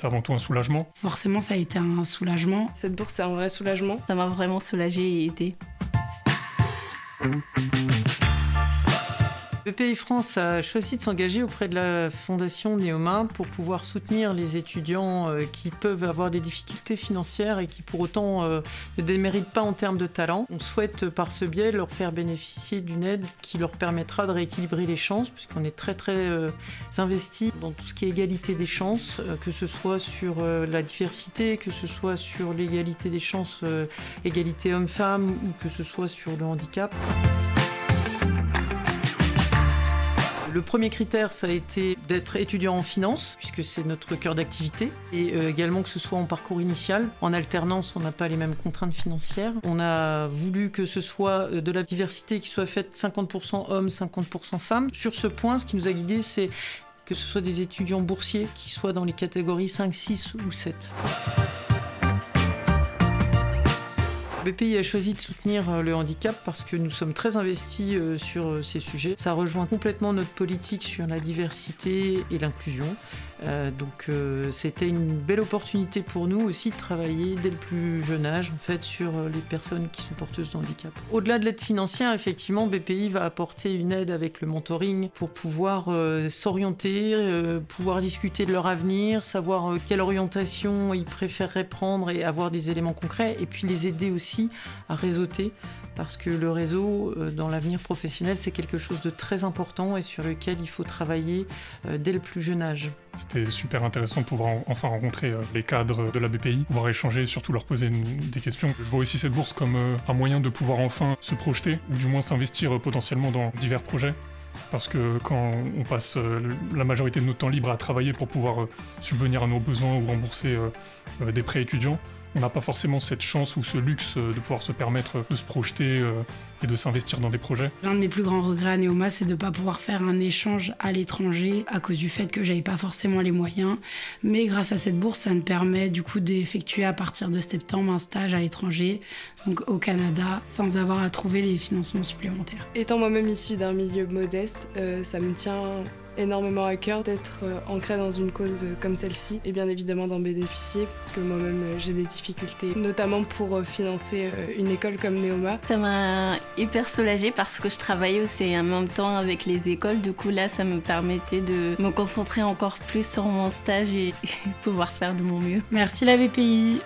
C'est avant tout un soulagement. Forcément, ça a été un soulagement. Cette bourse, c'est un vrai soulagement. Ça m'a vraiment soulagée et aidée. BPI France a choisi de s'engager auprès de la Fondation Neoma pour pouvoir soutenir les étudiants qui peuvent avoir des difficultés financières et qui pour autant ne déméritent pas en termes de talent. On souhaite par ce biais leur faire bénéficier d'une aide qui leur permettra de rééquilibrer les chances, puisqu'on est très investi dans tout ce qui est égalité des chances, que ce soit sur la diversité, que ce soit sur l'égalité des chances, égalité homme-femme, ou que ce soit sur le handicap. Le premier critère, ça a été d'être étudiant en finance, puisque c'est notre cœur d'activité, et également que ce soit en parcours initial. En alternance, on n'a pas les mêmes contraintes financières. On a voulu que ce soit de la diversité qui soit faite 50% hommes, 50% femmes. Sur ce point, ce qui nous a guidés, c'est que ce soit des étudiants boursiers qui soient dans les catégories 5, 6 ou 7. BPI a choisi de soutenir le handicap parce que nous sommes très investis sur ces sujets. Ça rejoint complètement notre politique sur la diversité et l'inclusion. Donc c'était une belle opportunité pour nous aussi de travailler dès le plus jeune âge en fait, sur les personnes qui sont porteuses de handicap. Au-delà de l'aide financière, effectivement, BPI va apporter une aide avec le mentoring pour pouvoir s'orienter, pouvoir discuter de leur avenir, savoir quelle orientation ils préféreraient prendre et avoir des éléments concrets, et puis les aider aussi à réseauter. Parce que le réseau, dans l'avenir professionnel, c'est quelque chose de très important et sur lequel il faut travailler dès le plus jeune âge. C'était super intéressant de pouvoir enfin rencontrer les cadres de la BPI, pouvoir échanger et surtout leur poser des questions. Je vois aussi cette bourse comme un moyen de pouvoir enfin se projeter, ou du moins s'investir potentiellement dans divers projets. Parce que quand on passe la majorité de notre temps libre à travailler pour pouvoir subvenir à nos besoins ou rembourser des prêts étudiants, on n'a pas forcément cette chance ou ce luxe de pouvoir se permettre de se projeter et de s'investir dans des projets. L'un de mes plus grands regrets à Neoma, c'est de ne pas pouvoir faire un échange à l'étranger à cause du fait que j'avais pas forcément les moyens. Mais grâce à cette bourse, ça me permet du coup d'effectuer à partir de septembre un stage à l'étranger, donc au Canada, sans avoir à trouver les financements supplémentaires. Étant moi-même issue d'un milieu modeste, ça me tient énormément à cœur d'être ancrée dans une cause comme celle-ci et bien évidemment d'en bénéficier parce que moi-même j'ai des difficultés, notamment pour financer une école comme Neoma. Ça m'a hyper soulagée parce que je travaillais aussi en même temps avec les écoles. Du coup là, ça me permettait de me concentrer encore plus sur mon stage et pouvoir faire de mon mieux. Merci la BPI.